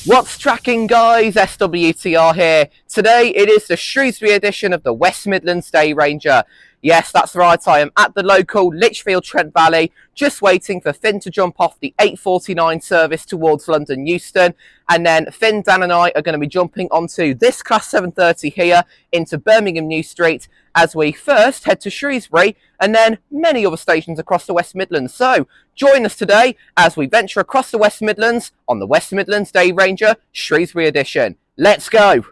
What's tracking, guys? SWTR here. Today it is the Shrewsbury edition of the West Midlands Day Ranger. Yes, that's right, I am at the local Lichfield Trent Valley, just waiting for Finn to jump off the 8:49 service towards London Euston, and then Finn, Dan and I are going to be jumping onto this class 730 here into Birmingham New Street as we first head to Shrewsbury and then many other stations across the West Midlands. So join us today as we venture across the West Midlands on the West Midlands Day Ranger Shrewsbury edition. Let's go!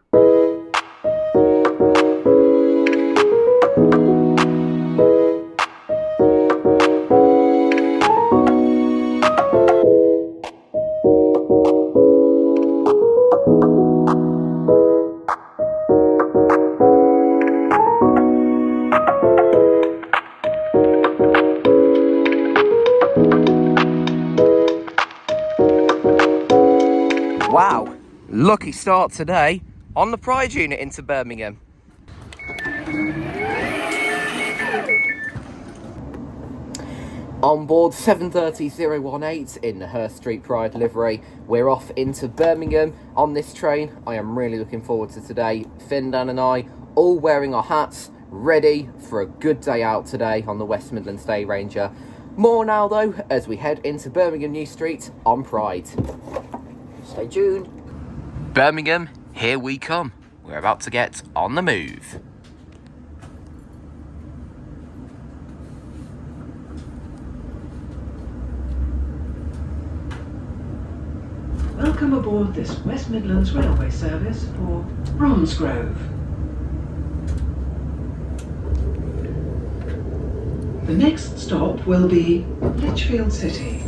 Wow, lucky start today on the Pride unit into Birmingham. On board 730-018 in the Hurst Street Pride livery, we're off into Birmingham on this train. I am really looking forward to today. Finn, Dan and I all wearing our hats, ready for a good day out today on the West Midlands Day Ranger. More now though as we head into Birmingham New Street on Pride. Stay tuned. Birmingham, here we come. We're about to get on the move. Welcome aboard this West Midlands Railway service for Bromsgrove. The next stop will be Lichfield City.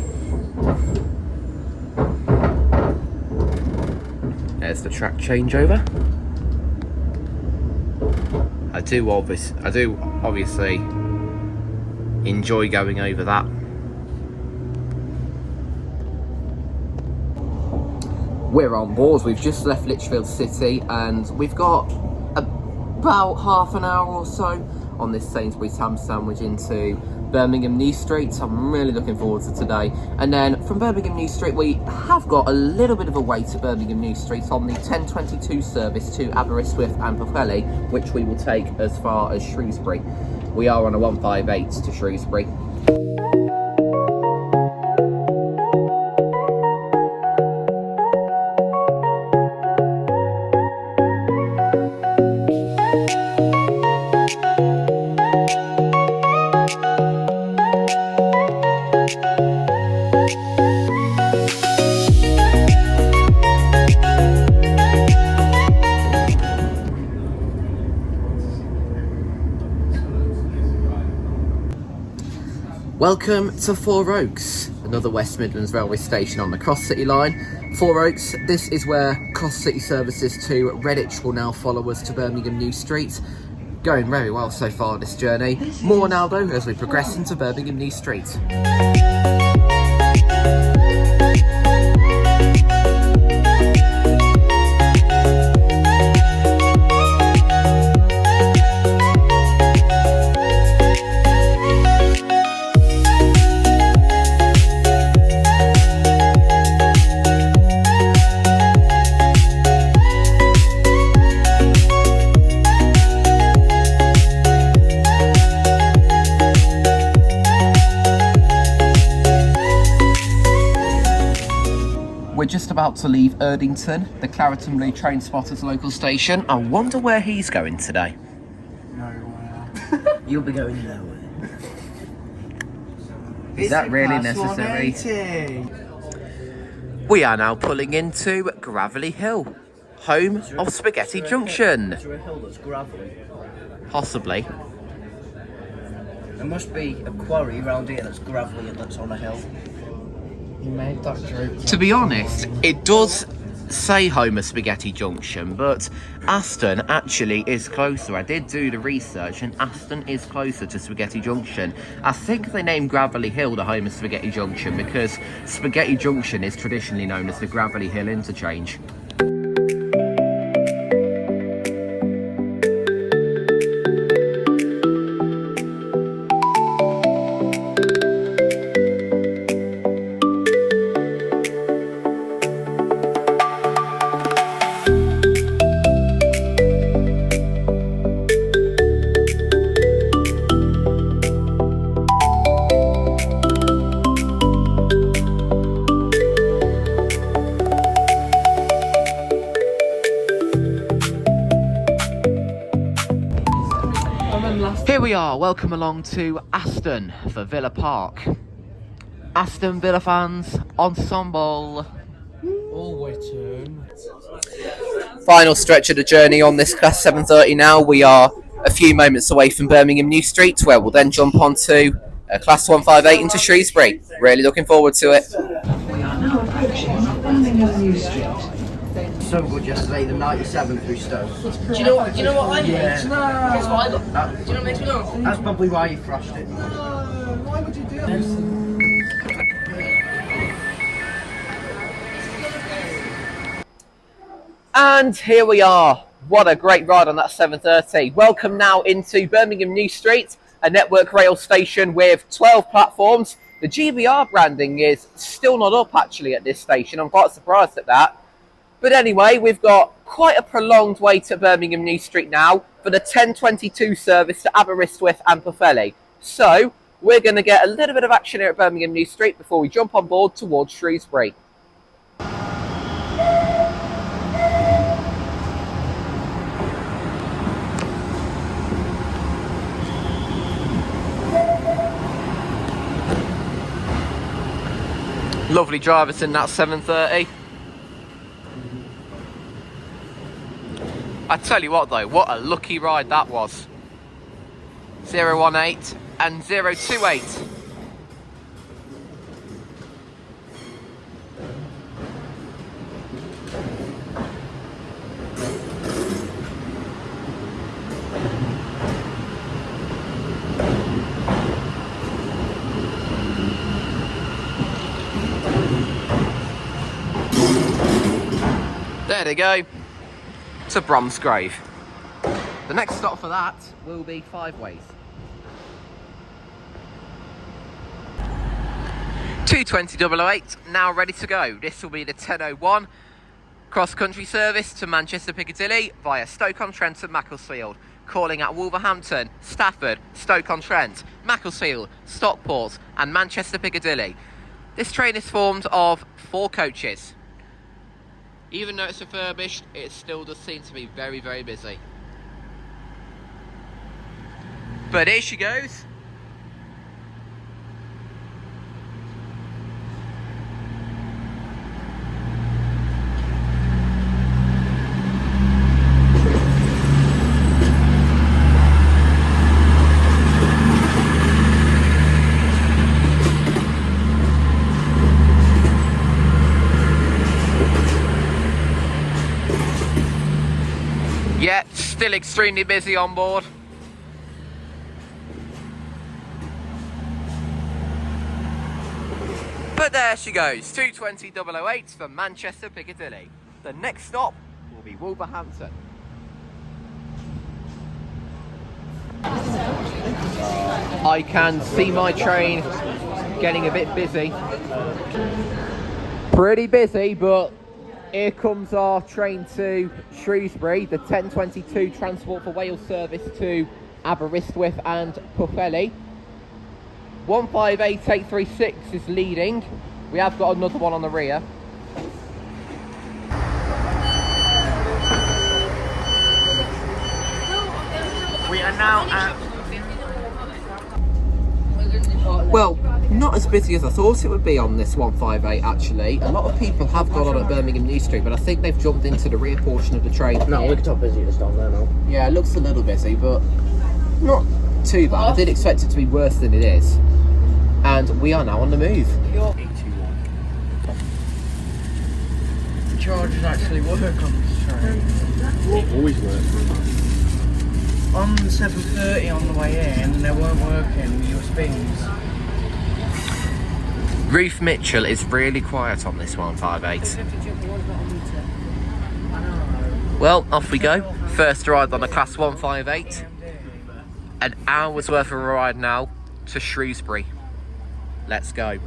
There's the track changeover. I do obviously enjoy going over that. We're on board. We've just left Lichfield City and we've got about half an hour or so on this Sainsbury's ham sandwich into Birmingham New Street. So I'm really looking forward to today. And then from Birmingham New Street, we have got a little bit of a way to Birmingham New Street on the 10:22 service to Aberystwyth and Pwllheli, which we will take as far as Shrewsbury. We are on a 158 to Shrewsbury. Welcome to Four Oaks, another West Midlands railway station on the Cross City line. Four Oaks, this is where Cross City services to Redditch will now follow us to Birmingham New Street. Going very well so far this journey. More now though as we progress into Birmingham New Street. We're just about to leave Erdington, the Clareton Blue train spotter's local station. I wonder where he's going today. Nowhere. You'll be going nowhere. Is that really necessary? We are now pulling into Gravelly Hill, home of Spaghetti Junction. Is there a hill that's gravelly? Possibly. There must be a quarry around here that's gravelly and that's on a hill. You made that joke. To be honest, it does say home of Spaghetti Junction, but Aston actually is closer. I did do the research and Aston is closer to Spaghetti Junction. I think they named Gravelly Hill the home of Spaghetti Junction because Spaghetti Junction is traditionally known as the Gravelly Hill interchange. we are. Welcome along to Aston for Villa Park. Aston Villa fans, ensemble. All return. Final stretch of the journey on this Class 730 now. We are a few moments away from Birmingham New Street, where we'll then jump onto Class 158 into Shrewsbury. Really looking forward to it. We are now approaching Birmingham New Street. So good yesterday, the 97 through Stoke. Do you know what I hate? Yeah. Guess what I love? Do you know what makes me laugh? That's probably why you thrashed it. Why would you do that? And here we are. What a great ride on that 730. Welcome now into Birmingham New Street, a network rail station with 12 platforms. The GBR branding is still not up actually at this station. I'm quite surprised at that. But anyway, we've got quite a prolonged wait to Birmingham New Street now for the 10:22 service to Aberystwyth and Pwllheli. So we're going to get a little bit of action here at Birmingham New Street before we jump on board towards Shrewsbury. Lovely drivers in that 730. I tell you what though, what a lucky ride that was. 018 and 028. There they go. To Bromsgrove. The next stop for that will be Five Ways. 220-008, now ready to go. This will be the 10:01 cross-country service to Manchester Piccadilly via Stoke-on-Trent and Macclesfield, calling at Wolverhampton, Stafford, Stoke-on-Trent, Macclesfield, Stockport and Manchester Piccadilly. This train is formed of 4 coaches. Even though it's refurbished, it still does seem to be very, very busy. But here she goes. Yeah, still extremely busy on board. But there she goes, 220-008 for Manchester Piccadilly. The next stop will be Wolverhampton. I can see my train getting a bit busy. Pretty busy, but here comes our train to Shrewsbury, the 10:22 Transport for Wales service to Aberystwyth and Pwllheli. 158836 is leading. We have got another one on the rear. We are now at... Well, not as busy as I thought it would be on this 158 actually. A lot of people have gone on at Birmingham New Street, but I think they've jumped into the rear portion of the train. No, look at how busy it is down there now. Yeah, it looks a little busy, but not too bad. I did expect it to be worse than it is. And we are now on the move. The chargers actually work on this train. Always works. On the 730 on the way in, they weren't working, USBs. Ruth Mitchell is really quiet on this 158. Well, off we go. First ride on the Class 158. An hour's worth of a ride now to Shrewsbury. Let's go.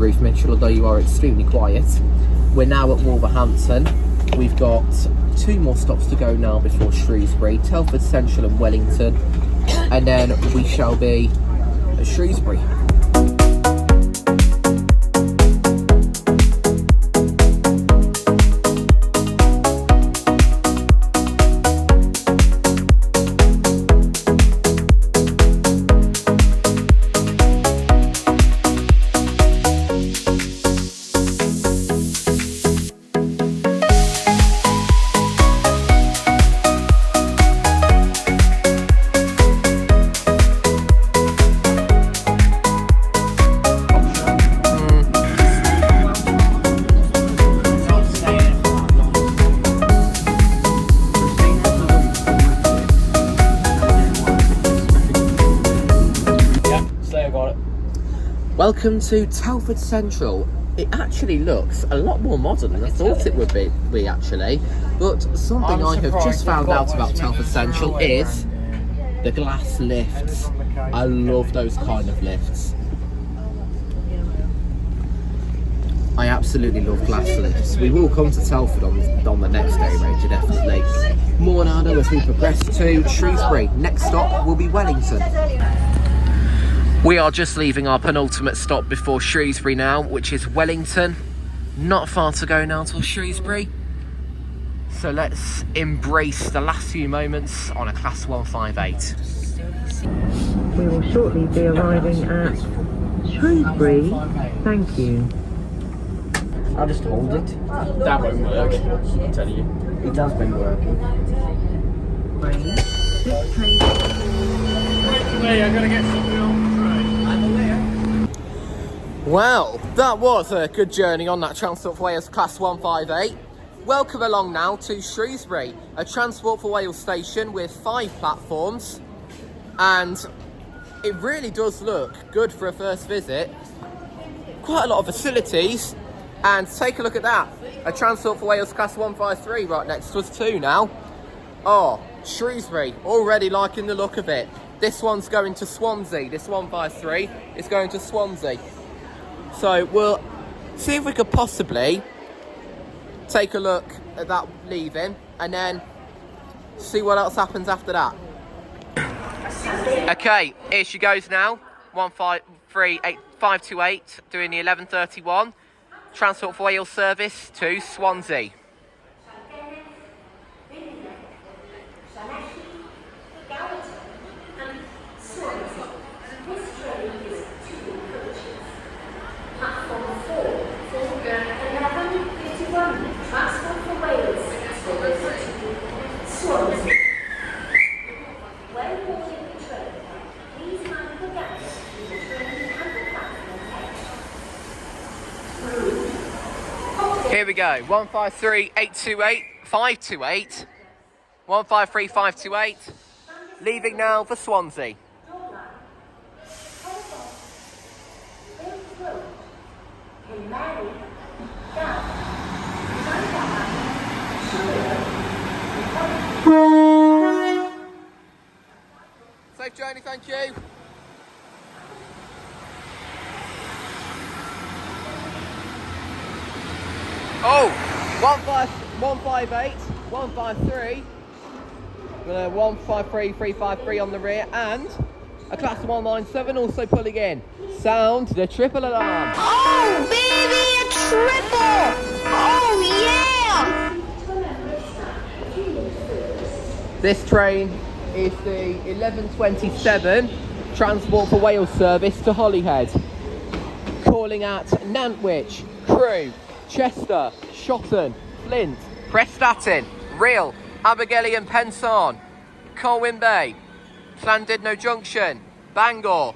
Ruth Mitchell, although you are extremely quiet. We're now at Wolverhampton. We've got 2 more stops to go now before Shrewsbury, Telford Central and Wellington, and then we shall be at Shrewsbury. Welcome to Telford Central. It actually looks a lot more modern than I thought it would be actually. But something I have just found out about Telford Central is the glass lifts. I love those kind of lifts. I absolutely love glass lifts. We will come to Telford on the next day ranger, definitely. More now though as we progress to Shrewsbury. Next stop will be Wellington. We are just leaving our penultimate stop before Shrewsbury now, which is Wellington. Not far to go now till Shrewsbury. So let's embrace the last few moments on a Class 158. We will shortly be arriving at Shrewsbury. Thank you. I'll just hold it. That won't work, I'm telling you. It has been working. This train Hey, I'm gonna get something on the train. Well, that was a good journey on that Transport for Wales Class 158. Welcome along now to Shrewsbury, a Transport for Wales station with 5 platforms, and it really does look good for a first visit. Quite a lot of facilities, and take a look at that. A Transport for Wales Class 153 right next to us too now. Oh, Shrewsbury, already liking the look of it. This one's going to Swansea, this 153 is going to Swansea. So we'll see if we could possibly take a look at that leaving and then see what else happens after that. Okay, here she goes now. 1538528 doing the 1131. Transport for Wales service to Swansea. Here we go, 153 528, 153 528, leaving now for Swansea. Safe journey, thank you. Oh, 158, 153, 153 353 on the rear, and a Class 197 also pulling in. Sound the triple alarm. Oh, baby, a triple! Oh, yeah! This train is the 1127 Transport for Wales service to Holyhead. Calling at Nantwich, Crewe, Chester, Shotton, Flint, Prestatyn, Rhyl, Abergele and Pensarn, Colwyn Bay, Llandudno Junction, Bangor,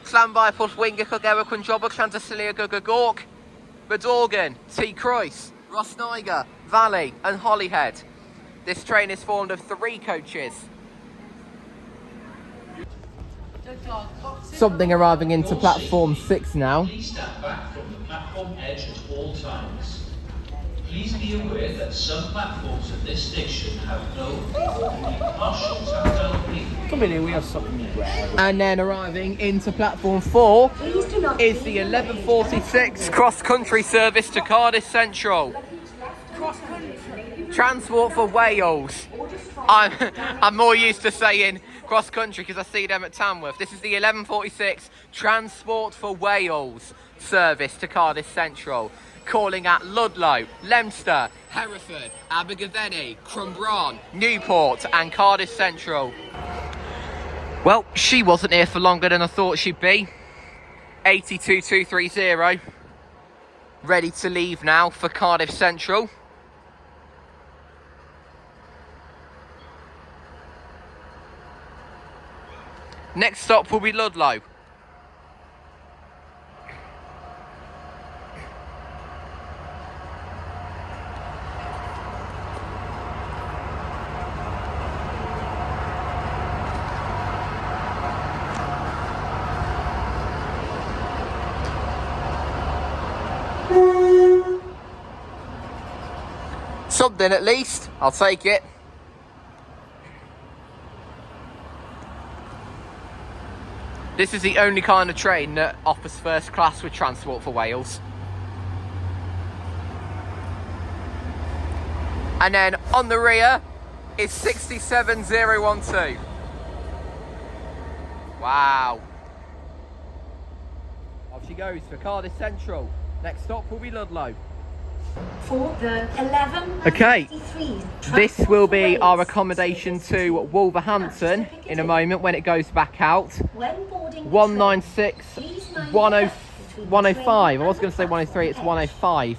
Llanfair Pwll Wingach Ogera Cwndrobo Llandysili Gorg, Bedorgan, T Croes, Rosnaiga, Valley and Holyhead. This train is formed of 3 coaches. Something arriving into platform 6 now. Please stand back from the platform edge at all times. Please be aware that some platforms at this station have no or only partial tactile feedback. Come in here, we have something rare. And then arriving into platform 4 is the 11:46 cross-country service to Cardiff Central. Cross-country. Transport for Wales. I'm more used to saying cross-country because I see them at Tamworth. This is the 11:46 Transport for Wales service to Cardiff Central, calling at Ludlow, Leicester, Hereford, Abergavenny, Cwmbran, Newport and Cardiff Central. Well, she wasn't here for longer than I thought she'd be. 82230, ready to leave now for Cardiff Central. Next stop will be Ludlow. Something at least, I'll take it. This is the only kind of train that offers first class with Transport for Wales. And then on the rear is 67012. Wow. Off she goes for Cardiff Central. Next stop will be Ludlow. For the 11. Okay, this will be our accommodation to Wolverhampton in a moment when it goes back out. 196 105. I was going to say 103, it's 105.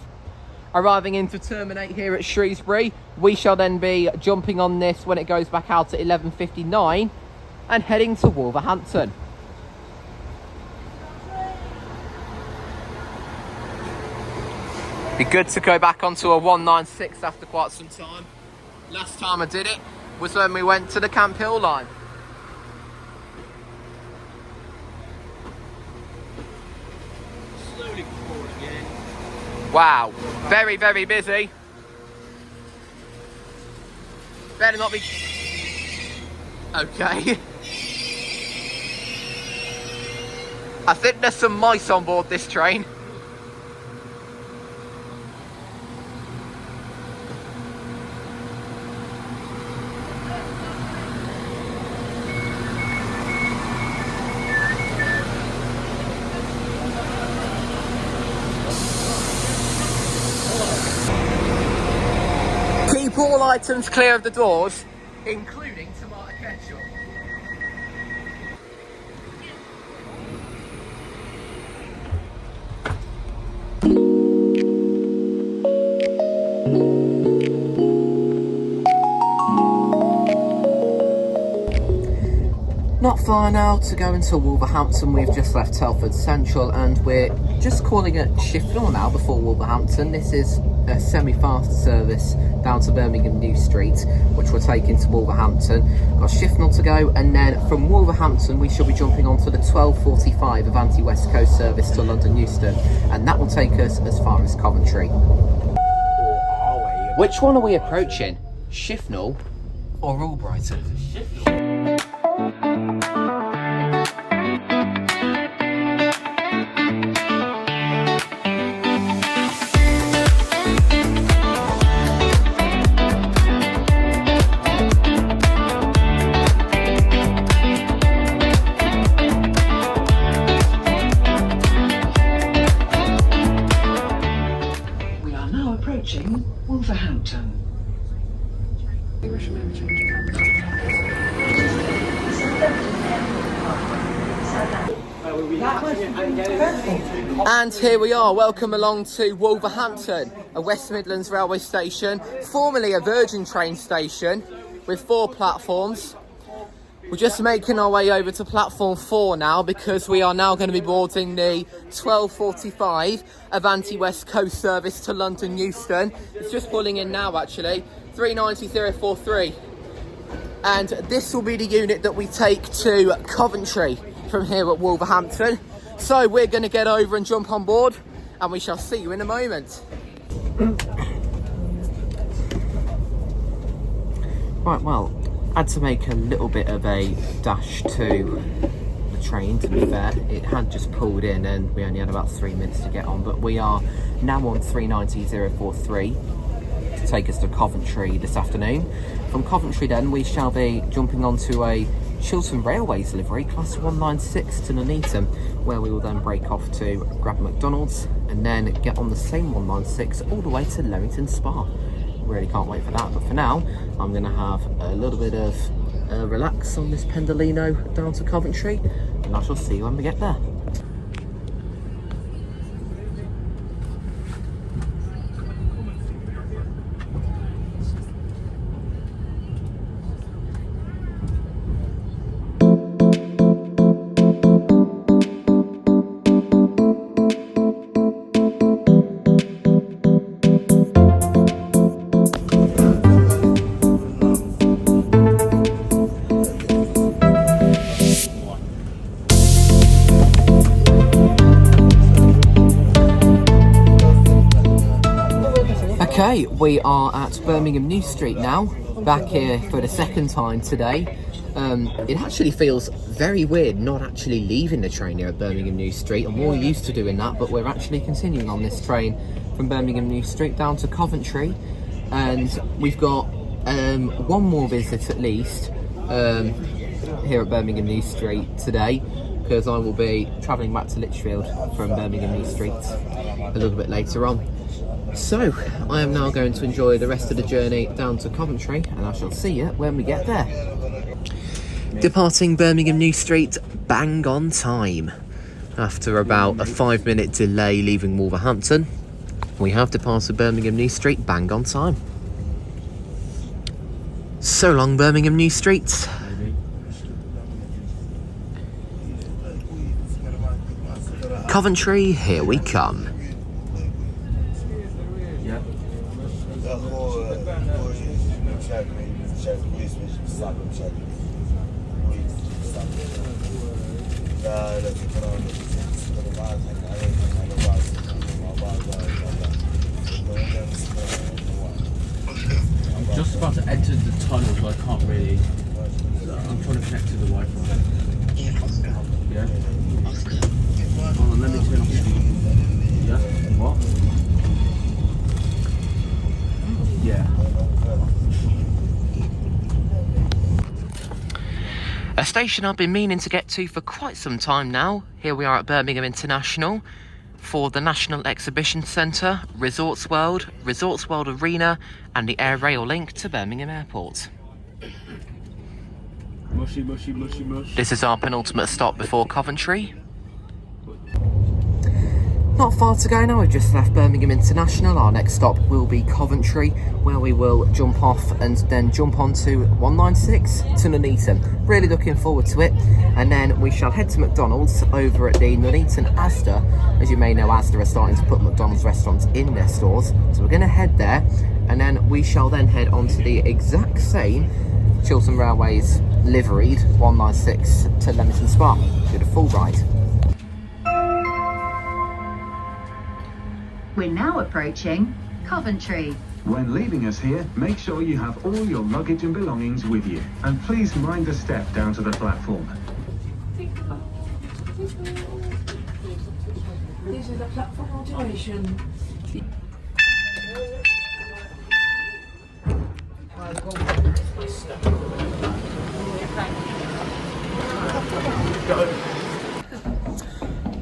Arriving in to terminate here at Shrewsbury. We shall then be jumping on this when it goes back out at 11:59 and heading to Wolverhampton. Be good to go back onto a 196 after quite some time. Last time I did it was when we went to the Camp Hill line. Slowly forward again. Wow, very, very busy. Better not be... Okay. I think there's some mice on board this train. Keep all items clear of the doors, including tomato ketchup. Not far now to go into Wolverhampton. We've just left Telford Central and we're just calling at Shifnal now before Wolverhampton. This is a semi-fast service down to Birmingham New Street, which we're taking to Wolverhampton. Got Shifnal to go, and then from Wolverhampton we shall be jumping onto the 12:45 Avanti West Coast service to London Euston, and that will take us as far as Coventry. Which one are we approaching? Shifnal or Albrighton? Wolverhampton. And here we are, welcome along to Wolverhampton, a West Midlands railway station, formerly a Virgin train station with 4 platforms. We're just making our way over to platform 4 now because we are now going to be boarding the 12:45 Avanti West Coast service to London Euston. It's just pulling in now actually, 390-043. And this will be the unit that we take to Coventry from here at Wolverhampton. So we're going to get over and jump on board and we shall see you in a moment. Right, well, I had to make a little bit of a dash to the train, to be fair. It had just pulled in and we only had about 3 minutes to get on, but we are now on 390043 to take us to Coventry this afternoon. From Coventry then, we shall be jumping onto a Chiltern Railways livery, class 196 to Nuneaton, where we will then break off to grab a McDonald's and then get on the same 196 all the way to Leamington Spa. Really can't wait for that, but for now I'm going to have a little bit of relax on this Pendolino down to Coventry, and I shall see you when we get there. Okay, we are at Birmingham New Street now, back here for the second time today. It actually feels very weird not actually leaving the train here at Birmingham New Street. I'm more used to doing that, but we're actually continuing on this train from Birmingham New Street down to Coventry, and we've got one more visit at least here at Birmingham New Street today, because I will be travelling back to Lichfield from Birmingham New Street a little bit later on. So, I am now going to enjoy the rest of the journey down to Coventry, and I shall see you when we get there. Departing Birmingham New Street bang on time. After about a 5-minute delay leaving Wolverhampton, we have departed Birmingham New Street bang on time. So long, Birmingham New Street. Coventry, here we come. I'm just about to enter the tunnel, so I can't really. I'm trying to connect to the Wi-Fi. Yeah. Hold on, let me turn off. Yeah. What? Yeah. A station I've been meaning to get to for quite some time now. Here we are at Birmingham International for the National Exhibition Centre, Resorts World Arena and the Air Rail link to Birmingham Airport. Mushy, mushy, mushy, mush. This is our penultimate stop before Coventry. Not far to go now, we've just left Birmingham International. Our next stop will be Coventry, where we will jump off and then jump onto 196 to Nuneaton. Really looking forward to it. And then we shall head to McDonald's over at the Nuneaton Asda. As you may know, Asda are starting to put McDonald's restaurants in their stores. So we're going to head there, and then we shall then head on to the exact same Chiltern Railways liveried 196 to Leamington Spa. Do the full ride. We're now approaching Coventry. When leaving us here, make sure you have all your luggage and belongings with you. And please mind the step down to the platform. This is the platform alteration.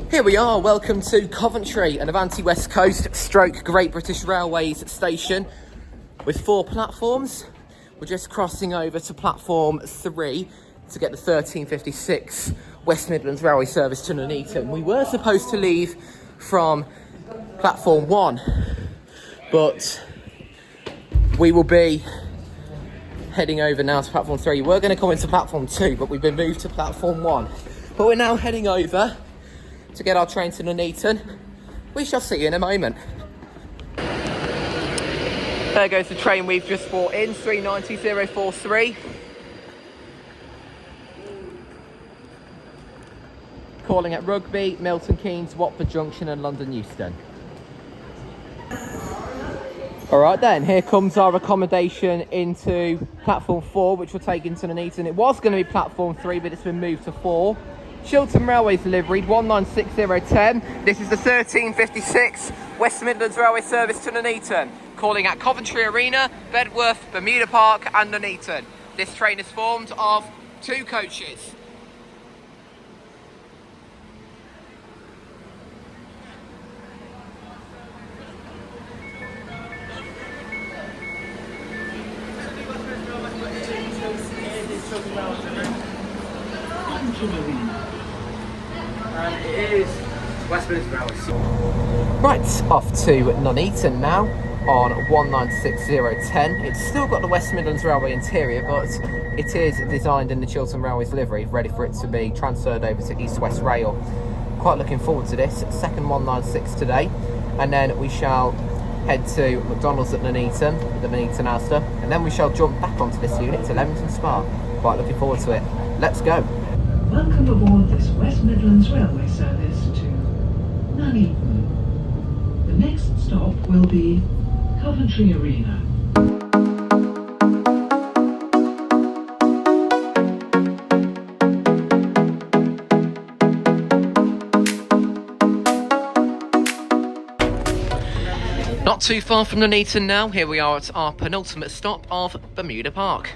Here we are, welcome to Coventry, an Avanti West Coast stroke Great British Railways station with 4 platforms. We're just crossing over to platform 3 to get the 1356 West Midlands Railway service to Nuneaton. We were supposed to leave from platform 1, but we will be heading over now to platform 3. We're going to come into platform 2, but we've been moved to platform 1. But we're now heading over to get our train to Nuneaton. We shall see you in a moment. There goes the train we've just brought in, 390043. Calling at Rugby, Milton Keynes, Watford Junction and London Euston. Alright then, here comes our accommodation into platform 4, which will take into Nuneaton. It was going to be platform 3, but it's been moved to 4. Chiltern Railways liveried 196010. This is the 1356 West Midlands Railway service to Nuneaton, calling at Coventry Arena, Bedworth, Bermuda Park and Nuneaton. This train is formed of 2 coaches. And it is West Midlands Railway. Right, off to Nuneaton now on 196010. It's still got the West Midlands Railway interior, but it is designed in the Chiltern Railways livery, ready for it to be transferred over to East West Rail. Quite looking forward to this. Second 196 today, and then we shall head to McDonald's at Nuneaton, the Nuneaton Asda, and then we shall jump back onto this unit to Leamington Spa. Quite looking forward to it. Let's go. Welcome aboard this West Midlands Railway service to Nuneaton. The next stop will be Coventry Arena. Not too far from Nuneaton now. Here we are at our penultimate stop of Bermuda Park.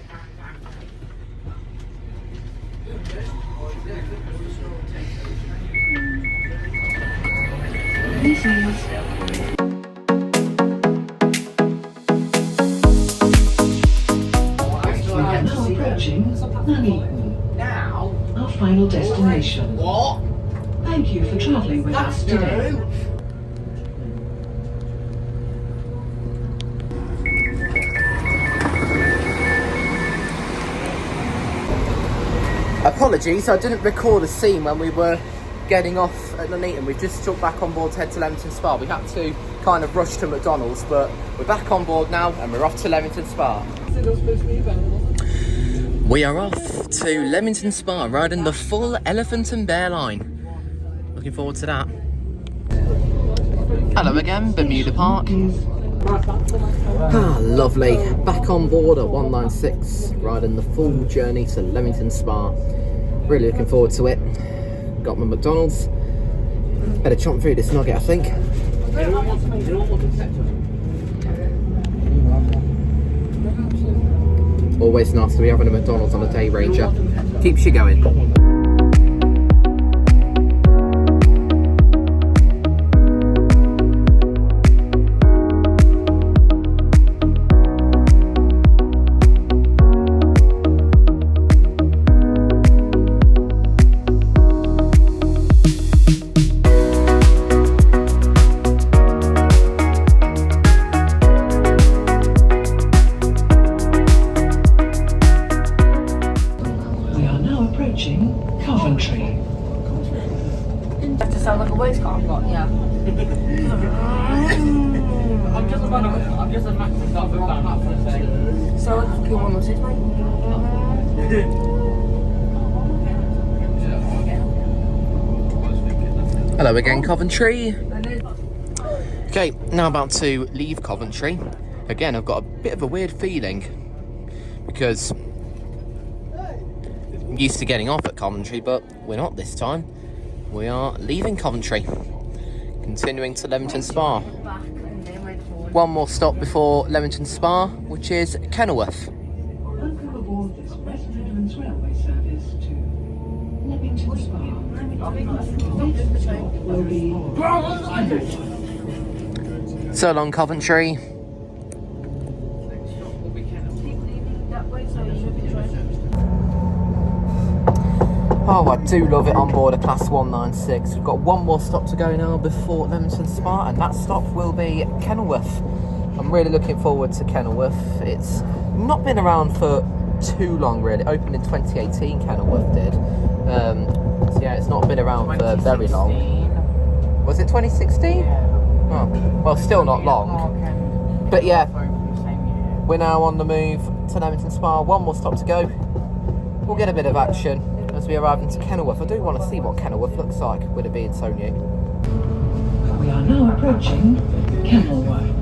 We are now approaching Nuneaton, our final destination. What? Thank you for travelling with us today. Apologies, I didn't record a scene when we were getting off at Nuneaton. We've just jumped back on board to head to Leamington Spa. We had to kind of rush to McDonald's, but we're back on board now and we're off to Leamington Spa. We are off to Leamington Spa, riding the full Elephant and Bear line. Looking forward to that. Hello again, Bermuda Park. Ah, lovely. Back on board at 196, riding the full journey to Leamington Spa. Really looking forward to it. Got my McDonald's. Better chomp through this nugget, I think. Always nice to be having a McDonald's on a day ranger. Keeps you going. Coventry. Have to sound like a waste car? Yeah. I'm just a maximum so let's go 106, mate. Hello again, Coventry. Okay, now about to leave Coventry. Again, I've got a bit of a weird feeling because I'm used to getting off at Coventry, but we're not this time. We are leaving Coventry, continuing to Leamington Spa. One more stop before Leamington Spa, which is Kenilworth. Welcome aboard this West Midlands Railway service to Leamington Spa. Next stop will be So long, Coventry. Oh, I do love it on board a Class 196. We've got one more stop to go now before Leamington Spa, and that stop will be Kenilworth. I'm really looking forward to Kenilworth. It's not been around for too long, really. It opened in 2018, Kenilworth did. So yeah, it's not been around for very long. Was it 2016? Oh, well, still not long. But yeah, we're now on the move to Leamington Spa. One more stop to go. We'll get a bit of action as we arrive into Kenilworth. I do want to see what Kenilworth looks like with it being so new. We are now approaching Kenilworth.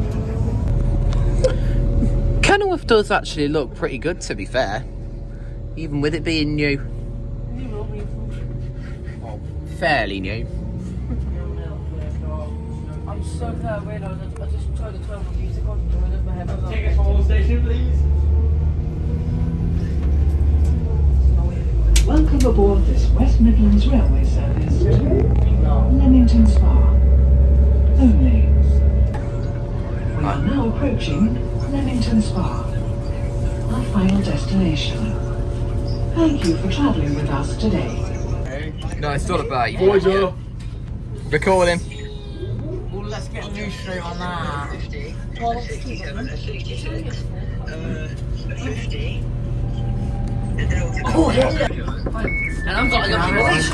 Kenilworth does actually look pretty good, to be fair, even with it being new. Well, fairly new. I'm so glad I realised I just tried to turn the music on and I my head. Tickets for all station, please. Welcome aboard this West Midlands Railway service to Leamington Spa. Only. We are now approaching Leamington Spa, our final destination. Thank you for travelling with us today. No, it's not about you. Recording. Well, let's get a new straight on that. 57, 66, 50. Oh, yeah. And I've got a lovely voice.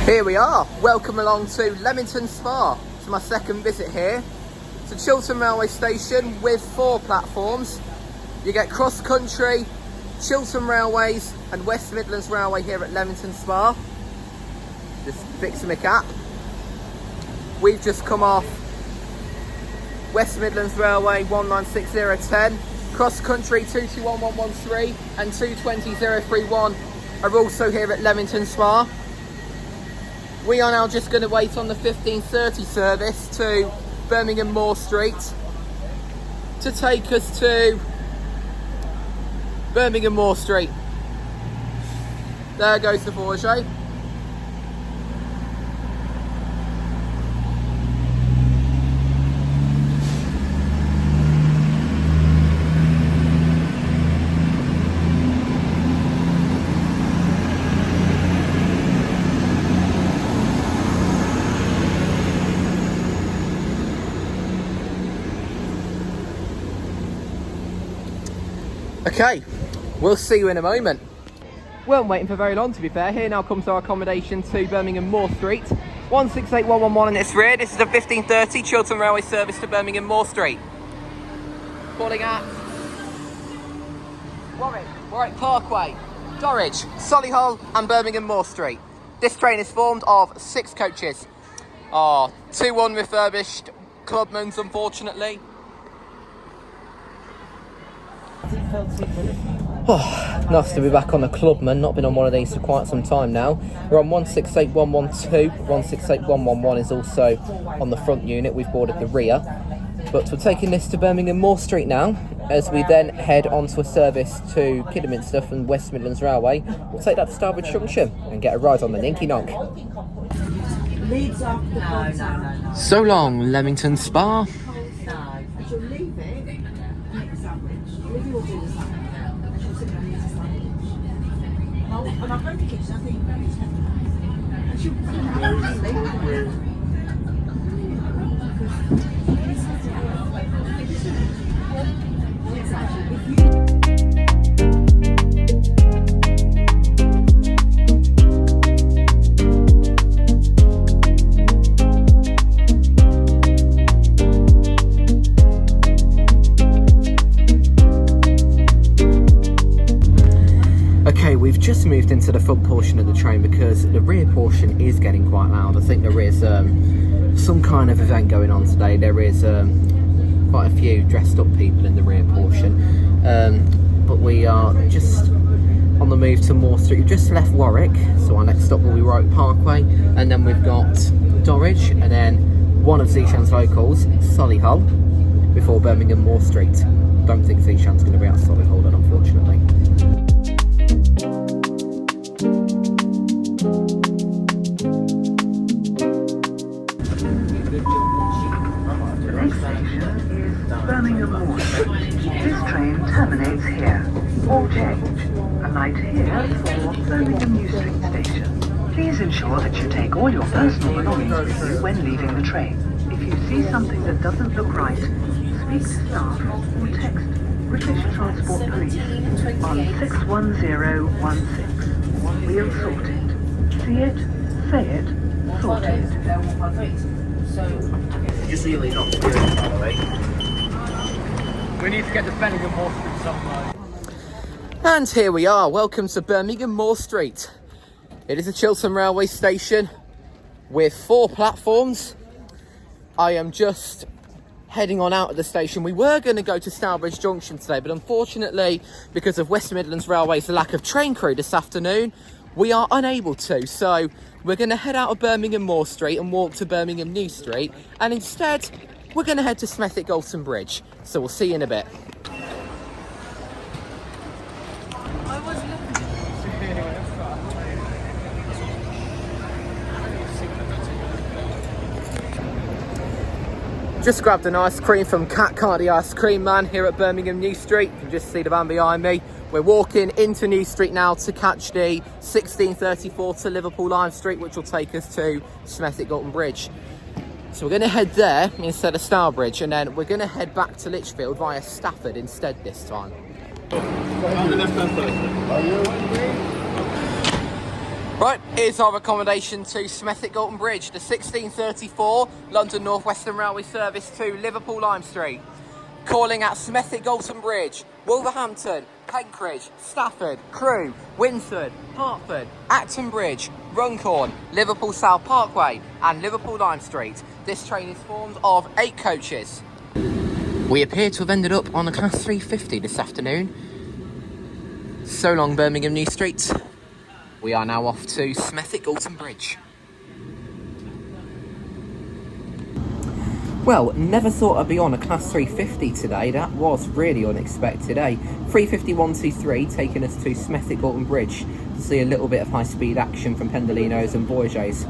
Here we are. Welcome along to Leamington Spa. It's my second visit here. It's a Chiltern Railway station with 4 platforms. You get cross country, Chiltern Railways and West Midlands Railway here at Leamington Spa. Just fixing my cap. We've just come off West Midlands Railway 196010, cross country 221113 and 220031 are also here at Leamington Spa. We are now just going to wait on the 1530 service to Birmingham Moor Street to take us to Birmingham Moor Street. There goes the Forget. Okay, we'll see you in a moment. Weren't waiting for very long, to be fair. Here now comes our accommodation to Birmingham Moor Street. 168111 in its rear. This is a 1530 Chiltern Railway service to Birmingham Moor Street. Calling at Warwick Parkway, Dorridge, Solihull and Birmingham Moor Street. This train is formed of 6 coaches. 2 unrefurbished Clubmans, unfortunately. Oh, nice to be back on the Clubman. Not been on one of these for quite some time now. We're on 168112. 168111 is also on the front unit. We've boarded the rear. But we're taking this to Birmingham Moor Street now, as we then head on to a service to Kidderminster from West Midlands Railway. We'll take that to Starbridge Junction and get a ride on the Ninky Nonk. So long, Leamington Spa. Okay, we've just moved into the front portion of the train because the rear portion is getting quite loud. I think there is some kind of event going on today. There is quite a few dressed up people in the rear portion. But we are just on the move to Moor Street. We've just left Warwick, so our next stop will be Warwick Parkway. And then we've got Dorridge, and then one of Zishan's locals, Solihull, before Birmingham Moor Street. Don't think Zishan's going to be at Solihull then, unfortunately. Next station is Birmingham Moor Street. This train terminates here. All change. Alight here for Birmingham New Street Station. Please ensure that you take all your personal belongings with you when leaving the train. If you see something that doesn't look right, speak to staff or text British Transport Police on 61016. We'll sort it. See it, say it, sort it. Just really not doing it, by the way. We need to get to Birmingham Moor Street somewhere. And here we are. Welcome to Birmingham Moor Street. It is a Chiltern Railway station with 4 platforms. I am just heading on out of the station. We were going to go to Stourbridge Junction today, but unfortunately, because of West Midlands Railway's lack of train crew this afternoon, we are unable to. So we're going to head out of Birmingham Moor Street and walk to Birmingham New Street, and instead we're going to head to Smethwick Galton Bridge. So we'll see you in a bit. Just grabbed an ice cream from Cat Cardi Ice Cream Man here at Birmingham New Street. You can just see the van behind me. We're walking into New Street now to catch the 1634 to Liverpool Lime Street, which will take us to Smethwick Galton Bridge. So we're going to head there instead of Stourbridge, and then we're going to head back to Lichfield via Stafford instead this time. Right, here's our accommodation to Smethwick Galton Bridge, the 1634 London North Western Railway service to Liverpool Lime Street. Calling at Smethwick Galton Bridge, Wolverhampton, Penkridge, Stafford, Crewe, Winsford, Hertford, Acton Bridge, Runcorn, Liverpool South Parkway and Liverpool Lime Street. This train is formed of 8 coaches. We appear to have ended up on a Class 350 this afternoon. So long, Birmingham New Street. We are now off to Smethwick Galton Bridge. Well, never thought I'd be on a Class 350 today. That was really unexpected, eh? 35123 taking us to Smethwick Galton Bridge to see a little bit of high-speed action from Pendolinos and Bourgets.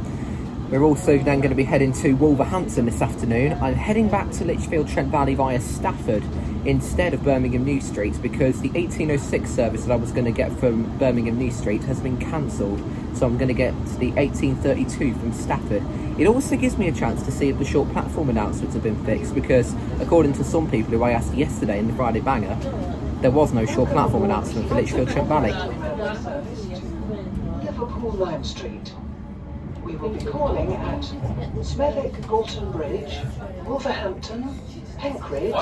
We're also then going to be heading to Wolverhampton this afternoon. I'm heading back to Lichfield Trent Valley via Stafford instead of Birmingham New Street because the 1806 service that I was going to get from Birmingham New Street has been cancelled. So I'm going to get the 1832 from Stafford. It also gives me a chance to see if the short platform announcements have been fixed because according to some people who I asked yesterday in the Friday Banger, there was no short platform announcement for Lichfield Trent Valley. Liverpool Lime Street. We will be calling at Smethwick Galton Bridge, Wolverhampton, Penkridge,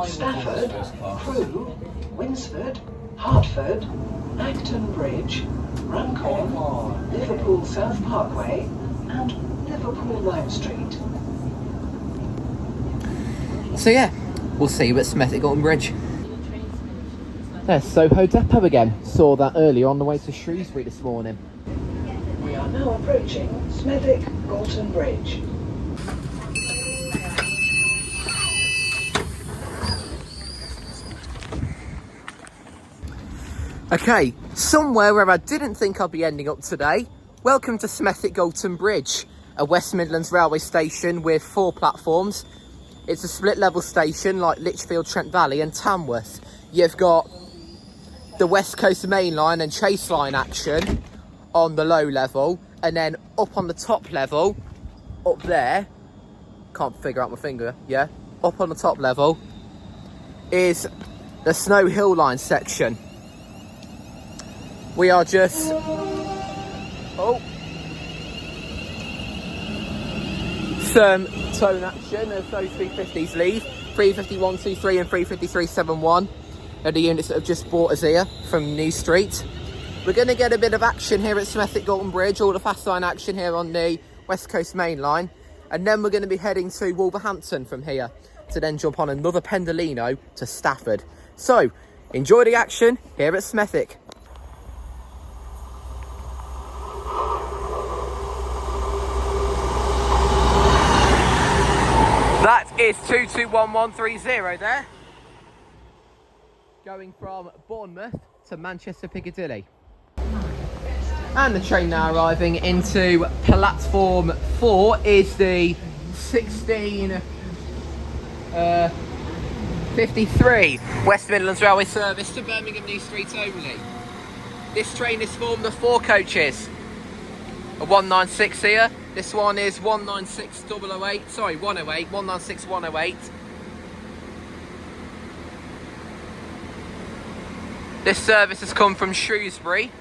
Stafford, Crewe, Winsford, Hertford, Acton Bridge, Runcorn, Liverpool South Parkway and Liverpool Lime Street. So yeah, we'll see you at Smethwick Galton Bridge. There's Soho Depot again. Saw that earlier on the way to Shrewsbury this morning. We are now approaching Smethwick Galton Bridge. Okay, somewhere where I didn't think I'd be ending up today. Welcome to Smethwick Galton Bridge, a West Midlands railway station with 4 platforms. It's a split level station like Lichfield, Trent Valley and Tamworth. You've got the West Coast Main Line and Chase Line action on the low level, and then up on the top level, up there, can't figure out my finger, yeah, up on the top level is the Snow Hill Line section. We are just, some tone action as those 350s leave. 35123 and 35371 are the units that have just brought us here from New Street. We're going to get a bit of action here at Smethwick Galton Bridge, all the fast line action here on the West Coast Main Line, and then we're going to be heading to Wolverhampton from here to then jump on another Pendolino to Stafford. So enjoy the action here at Smethwick. That is 221130 there, going from Bournemouth to Manchester Piccadilly. And the train now arriving into platform 4 is the 1653 West Midlands Railway service to Birmingham New Street only. This train is formed of 4 coaches. A 196 here. This one is 196 108. This service has come from Shrewsbury.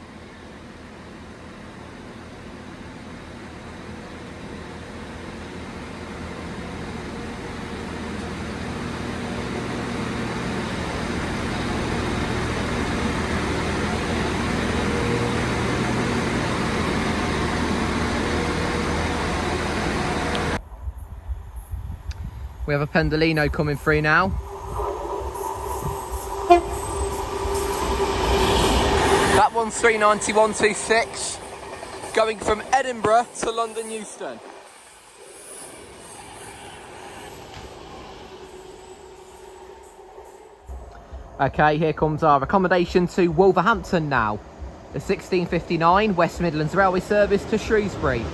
We have a Pendolino coming through now. That one's 391.26, going from Edinburgh to London Euston. Okay, here comes our accommodation to Wolverhampton now. The 1659 West Midlands Railway service to Shrewsbury.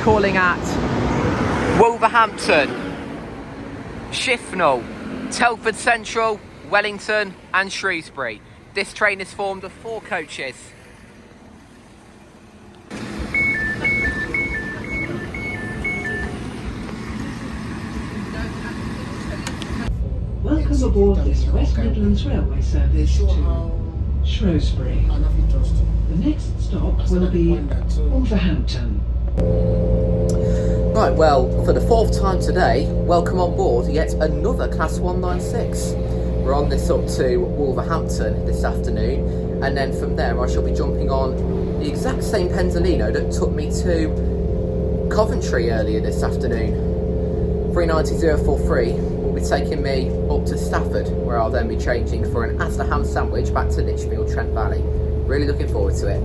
Calling at Wolverhampton, Shifnal, Telford Central, Wellington and Shrewsbury. This train is formed of 4 coaches. Welcome aboard this West Midlands Railway service to Shrewsbury. The next stop will be Wolverhampton. Right, well, for the 4th time today, welcome on board yet another Class 196. We're on this up to Wolverhampton this afternoon, and then from there I shall be jumping on the exact same Pendolino that took me to Coventry earlier this afternoon. 390.043 will be taking me up to Stafford, where I'll then be changing for an Asda ham sandwich back to Lichfield, Trent Valley. Really looking forward to it.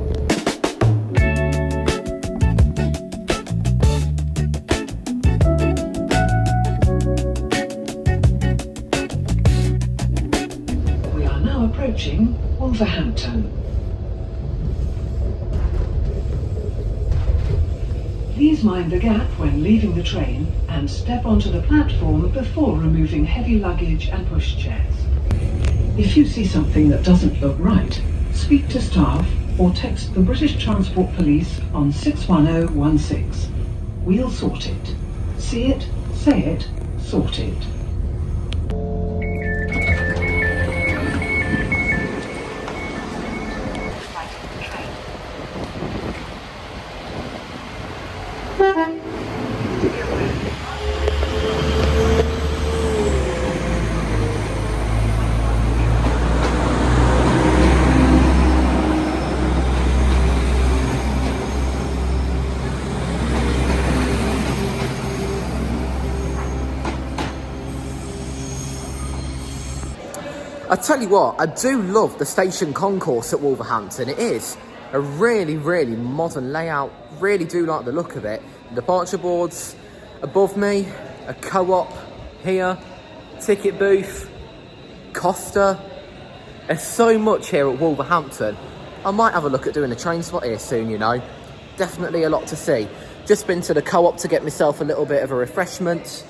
Approaching Wolverhampton. Please mind the gap when leaving the train and step onto the platform before removing heavy luggage and pushchairs. If you see something that doesn't look right, speak to staff or text the British Transport Police on 61016. We'll sort it. See it, say it, sort it. I tell you what, I do love the station concourse at Wolverhampton. It is a really, really modern layout. Really do like the look of it. Departure boards above me, a co-op here, ticket booth, Costa. There's so much here at Wolverhampton. I might have a look at doing a train spot here soon, you know. Definitely a lot to see. Just been to the co-op to get myself a little bit of a refreshment.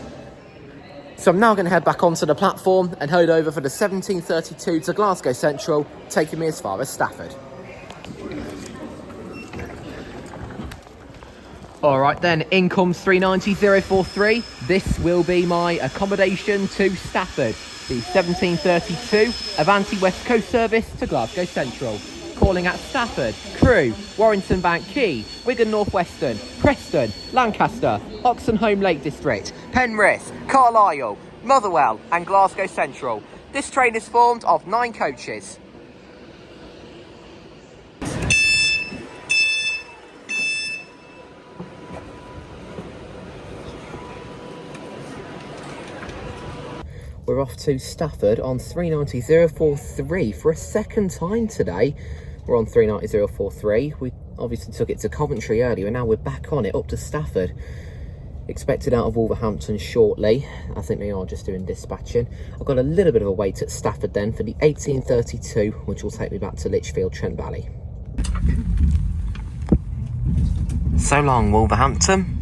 So I'm now going to head back onto the platform and head over for the 1732 to Glasgow Central, taking me as far as Stafford. Alright then, in comes 390.043. This will be my accommodation to Stafford. The 1732 Avanti West Coast service to Glasgow Central. Calling at Stafford, Crewe, Warrington Bank Quay, Wigan North Western, Preston, Lancaster, Oxenholme Lake District, Penrith, Carlisle, Motherwell and Glasgow Central. This train is formed of 9 coaches. We're off to Stafford on 390.043 for a second time today. We're on 390.043. We obviously took it to Coventry earlier and now we're back on it up to Stafford. Expected out of Wolverhampton shortly. I think they are just doing dispatching. I've got a little bit of a wait at Stafford then for the 1832, which will take me back to Lichfield, Trent Valley. So long, Wolverhampton.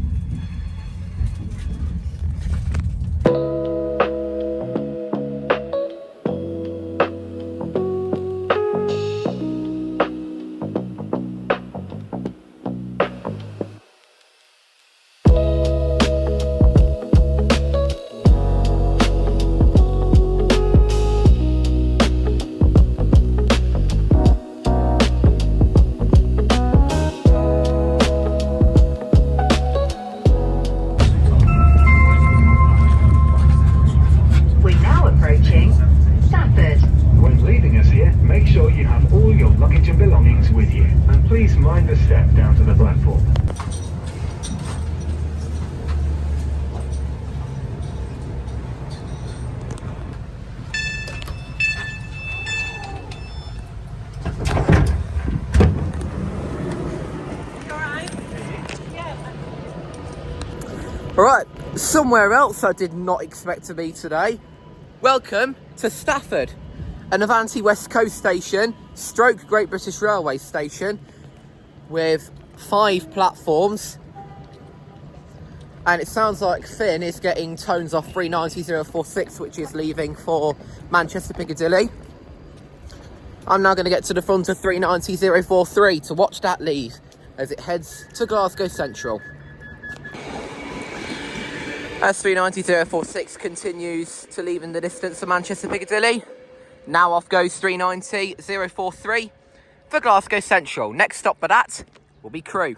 Somewhere else I did not expect to be today. Welcome to Stafford, an Avanti West Coast station, stroke Great British Railway station, with 5 platforms. And it sounds like Finn is getting tones off 390046, which is leaving for Manchester Piccadilly. I'm now going to get to the front of 390043 to watch that leave as it heads to Glasgow Central. As 390046 continues to leave in the distance for Manchester Piccadilly, now off goes 390043 for Glasgow Central. Next stop for that will be Crewe.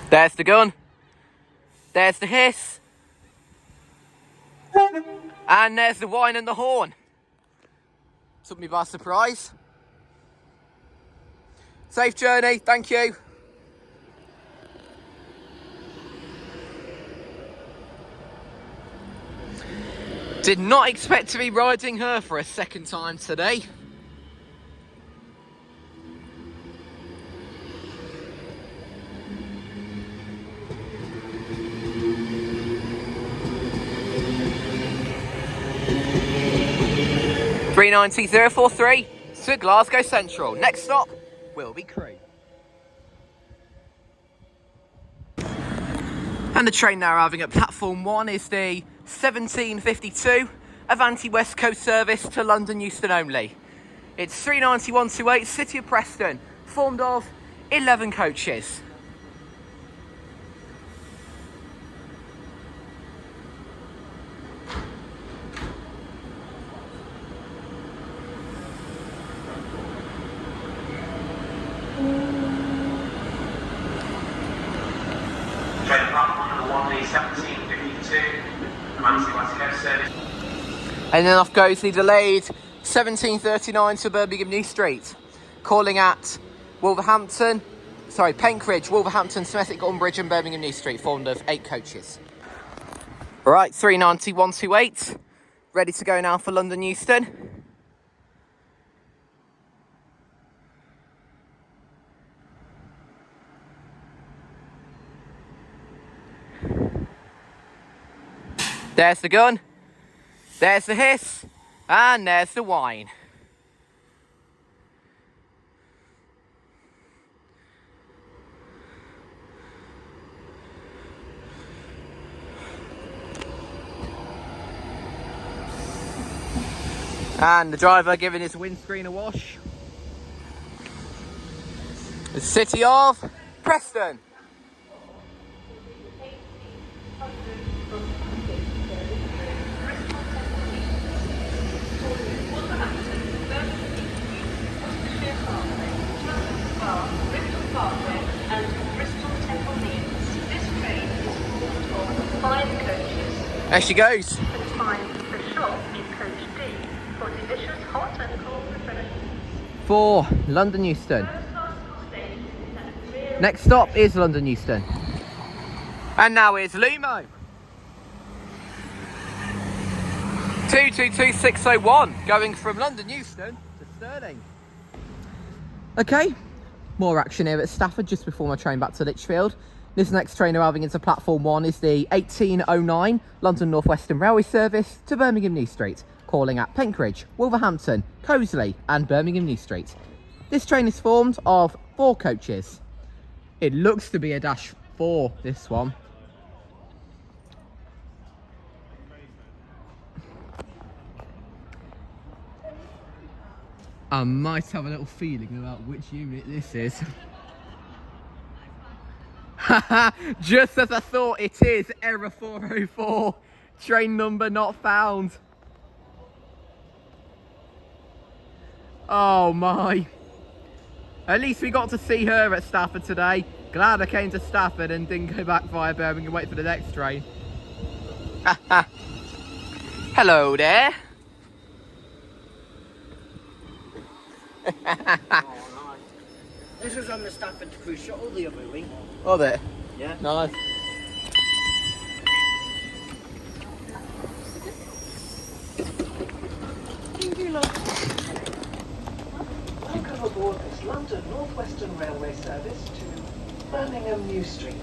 There's the gun, there's the hiss, and there's the whine and the horn. Took me by surprise. Safe journey, thank you. Did not expect to be riding her for a second time today. (390,043) to Glasgow Central. Next stop will be Crewe. And the train now arriving at platform 1 is the 1752 Avanti West Coast service to London Euston only. It's 39128 City of Preston, formed of 11 coaches. And then off goes the delayed 1739 to Birmingham New Street, calling at Penkridge, Wolverhampton, Smethwick, Umbridge and Birmingham New Street, formed of 8 coaches. Right, 39128, ready to go now for London Euston. There's the gun, there's the hiss, and there's the whine. And the driver giving his windscreen a wash. The City of Preston. There she goes. The shop in coach D for delicious hot and cold refreshments. For London Euston. Next stop is London Euston. And now it's Lumo. 222601 going from London Euston to Stirling. Okay, more action here at Stafford just before my train back to Lichfield. This next train arriving into platform 1 is the 1809 London North Western Railway service to Birmingham New Street, calling at Penkridge, Wolverhampton, Coseley and Birmingham New Street. This train is formed of 4 coaches. It looks to be a -4, this one. I might have a little feeling about which unit this is. Just as I thought, it is error 404. Train number not found. Oh my. At least we got to see her at Stafford today. Glad I came to Stafford and didn't go back via Birmingham and wait for the next train. Hello there. This was on the Stafford to Crewe shuttle the other week. Oh, there? Yeah. Nice. a North Western Railway service to Birmingham New Street.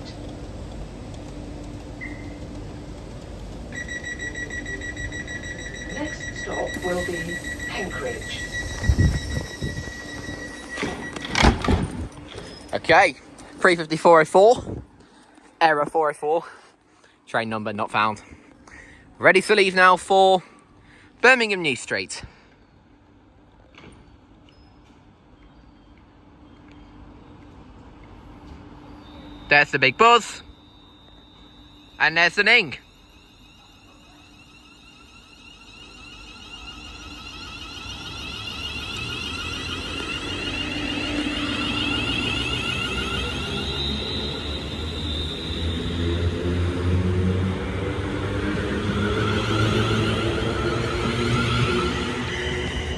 Next stop will be Penkridge. Okay, 35404, error 404, train number not found. Ready to leave now for Birmingham New Street. There's the big buzz, and there's the ning.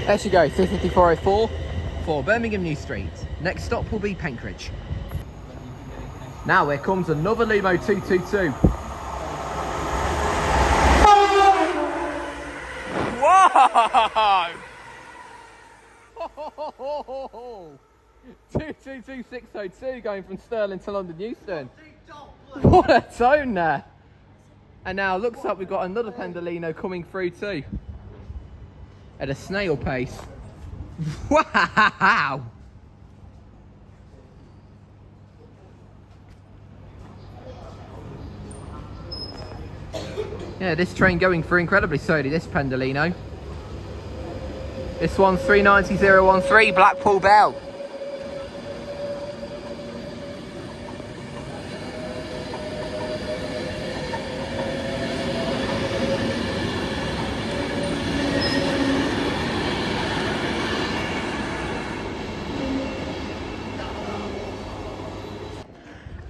There she goes, 35404 for Birmingham New Street. Next stop will be Penkridge. Now here comes another Lumo 222. Whoa! 222602 going from Stirling to London Euston. What a tone there! And now looks like we've got another Pendolino coming through too. At a snail pace. Wow! Yeah, this train going through incredibly slowly, this Pendolino. This one's 390013, Blackpool Bell.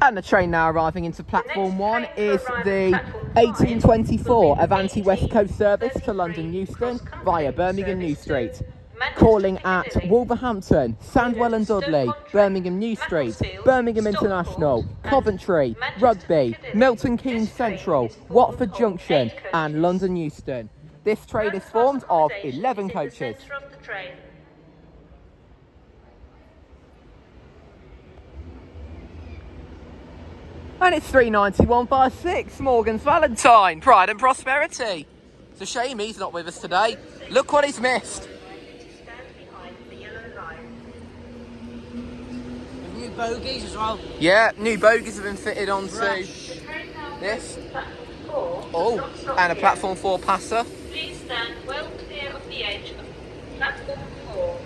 And the train now arriving into platform 1 is the 1824 Avanti West Coast service to London Euston via Birmingham New Street. Calling at Wolverhampton, Sandwell and Dudley, Birmingham New Street, Birmingham International, Coventry, Rugby, Milton Keynes Central, Watford Junction and London Euston. This train is formed of 11 coaches. And it's 39156, Morgan's Valentine, Pride and Prosperity. It's a shame he's not with us today. Look what he's missed. New bogies as well. Yeah, new bogies have been fitted onto this. Oh, and a platform 4 passer. Please stand well clear of the edge of platform 4.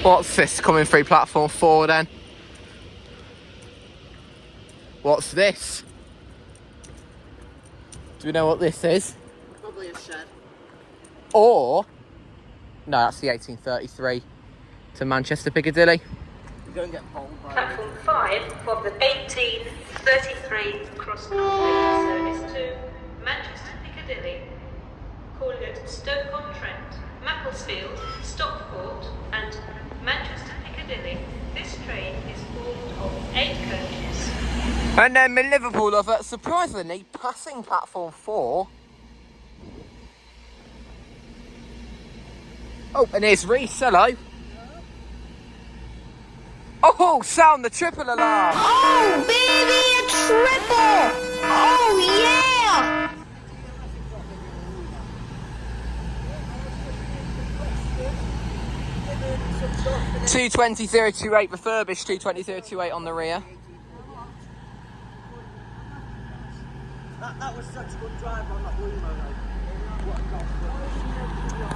What's this coming through platform 4 then? What's this? Do we know what this is? Probably a shed. Or, no, that's the 1833 to Manchester Piccadilly. You're going to get pulled by Platform 5 for the 1833 cross country service to Manchester Piccadilly. Calling at Stoke-on-Trent, Macclesfield, Stockport and Manchester Piccadilly. This train is formed of 8 coaches. And then my Liverpool lover, surprisingly, passing platform 4. Oh, and here's Reese, hello. Oh, sound the triple alarm. Oh, baby, a triple! Oh, yeah! 220-028 refurbished, 220-028 on the rear. That was such a good drive on that Lumo.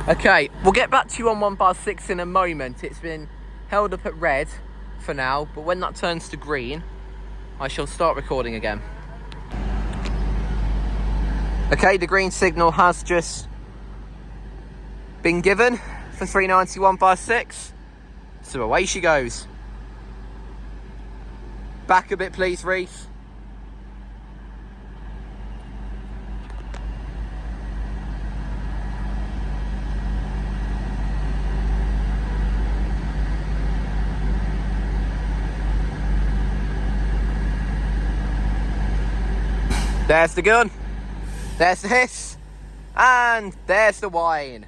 Okay, we'll get back to you on 1/6 in a moment. It's been held up at red for now, but when that turns to green, I shall start recording again. Okay, the green signal has just been given for 391/6. So away she goes. Back a bit, please, Reese. There's the gun. There's the hiss. And there's the whine.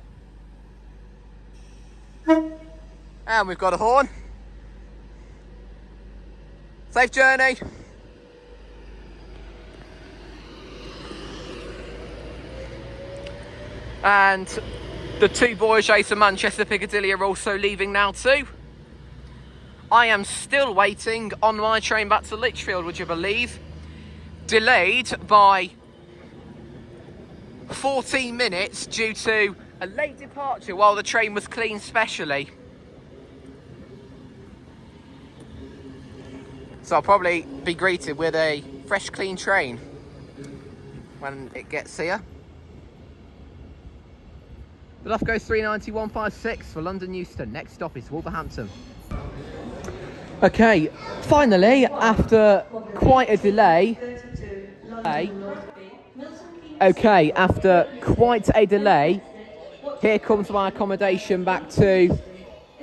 And we've got a horn. Safe journey. And the two Voyagers from Manchester Piccadilly are also leaving now too. I am still waiting on my train back to Lichfield, would you believe? Delayed by 14 minutes due to a late departure while the train was cleaned specially. So I'll probably be greeted with a fresh, clean train when it gets here. But off goes 39156 for London Euston. Next stop is Wolverhampton. Okay, finally, after quite a delay. Here comes my accommodation back to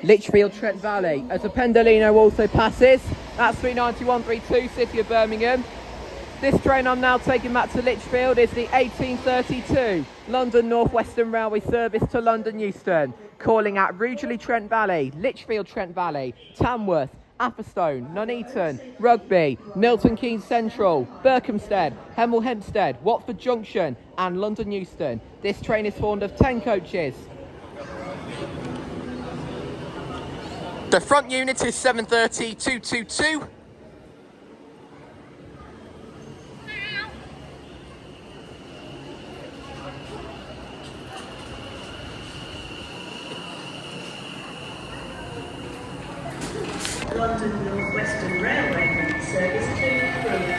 Lichfield, Trent Valley. As the Pendolino also passes, that's 39132, City of Birmingham. This train I'm now taking back to Lichfield is the 1832 London North Western Railway service to London Euston, calling at Rugeley, Trent Valley, Lichfield, Trent Valley, Tamworth, Atherstone, Nuneaton, Rugby, Milton Keynes Central, Berkhamsted, Hemel Hempstead, Watford Junction and London Euston. This train is formed of 10 coaches. The front unit is 730-222. London North Western Railway, service to Crewe.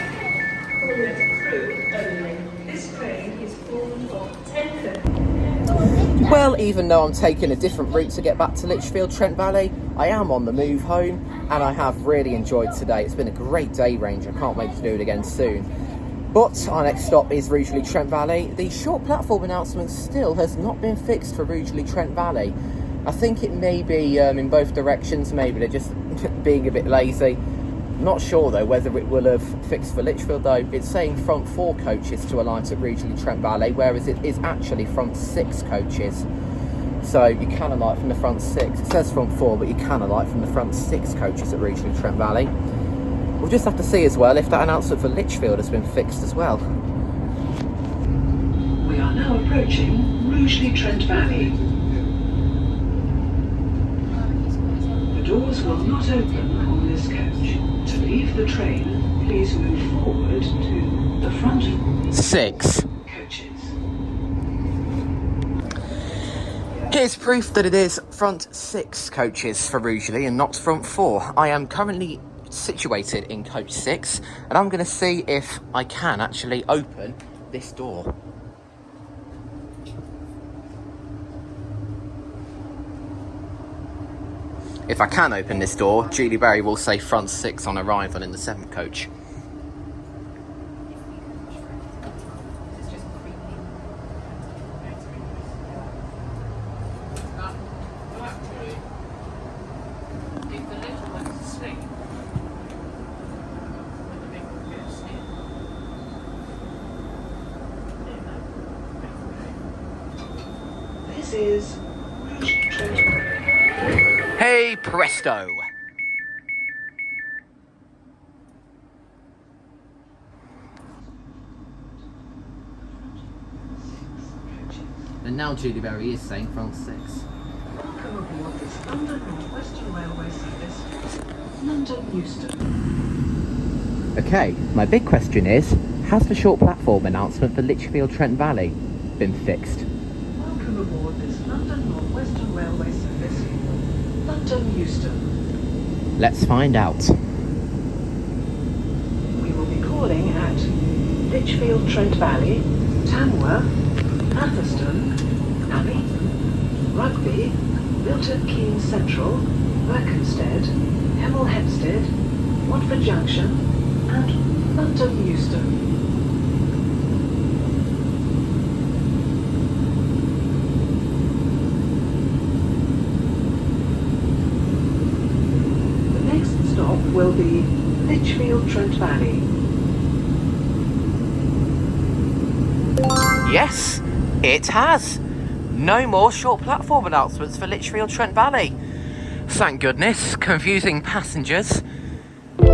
Call it Crewe only. This train is formed of 10 coaches. Well, even though I'm taking a different route to get back to Lichfield, Trent Valley, I am on the move home and I have really enjoyed today. It's been a great day range. I can't wait to do it again soon. But our next stop is Rugeley, Trent Valley. The short platform announcement still has not been fixed for Rugeley, Trent Valley. I think it may be in both directions. Maybe they're just being a bit lazy. Not sure though whether it will have fixed for Lichfield though. It's saying front 4 coaches to alight at Rugeley, Trent Valley, whereas it is actually front 6 coaches. So you can alight from the front 6. It says front 4, but you can alight from the front 6 coaches at Rugeley, Trent Valley. We'll just have to see as well if that announcement for Lichfield has been fixed as well. We are now approaching Rugeley, Trent Valley. The doors will not open on this coach. To leave the train, please move forward to the front 6 coaches. Here's proof that it is front 6 coaches for Rugeley and not front 4. I am currently situated in coach 6 and I'm going to see if I can actually open this door. If I can open this door, Julie Berry will say front 6 on arrival in the 7th coach. This is Rugeley, Trent Valley. Hey presto! And now Julie Berry is saying front 6. Welcome aboard this London North Western Railway service, London Euston. Okay, my big question is, has the short platform announcement for Lichfield Trent Valley been fixed? Welcome aboard this London North Western Railway service, London Euston. Let's find out. We will be calling at Lichfield Trent Valley, Tamworth, Atherstone, Nuneaton, Rugby, Milton Keynes Central, Berkhamsted, Hemel Hempstead, Watford Junction and London Euston. The next stop will be Lichfield Trent Valley. Yes, it has. No more short platform announcements for Lichfield Trent Valley. Thank goodness, confusing passengers. We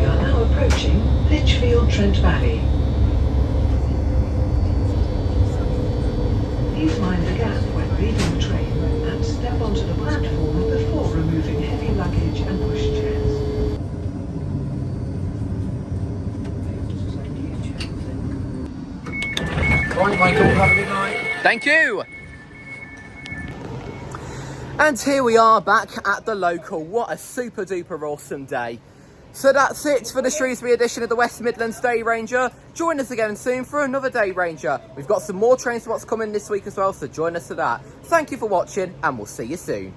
are now approaching Lichfield Trent Valley. Please mind the gap when leaving the train and step onto the platform before removing heavy luggage and pushchairs. Right, Michael, have a good night. Thank you. And here we are back at the local. What a super duper awesome day. So that's it for the Shrewsbury edition of the West Midlands Day Ranger. Join us again soon for another Day Ranger. We've got some more train spots coming this week as well, so join us for that. Thank you for watching, and we'll see you soon.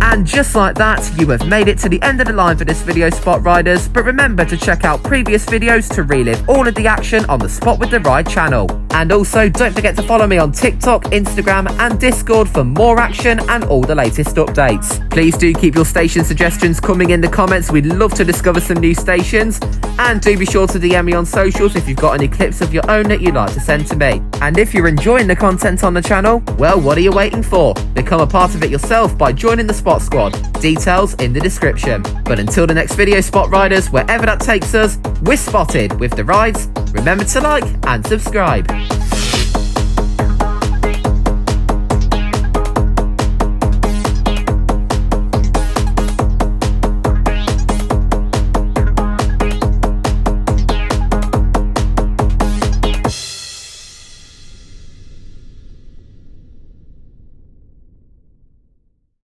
And just like that, you have made it to the end of the line for this video, Spot Riders. But remember to check out previous videos to relive all of the action on the Spot with the Ride channel. And also, don't forget to follow me on TikTok, Instagram and Discord for more action and all the latest updates. Please do keep your station suggestions coming in the comments. We'd love to discover some new stations. And do be sure to DM me on socials if you've got any clips of your own that you'd like to send to me. And if you're enjoying the content on the channel, well, what are you waiting for? Become a part of it yourself by joining the Spot Squad. Details in the description. But until the next video, Spot Riders, wherever that takes us, we're spotted with the rides. Remember to like and subscribe.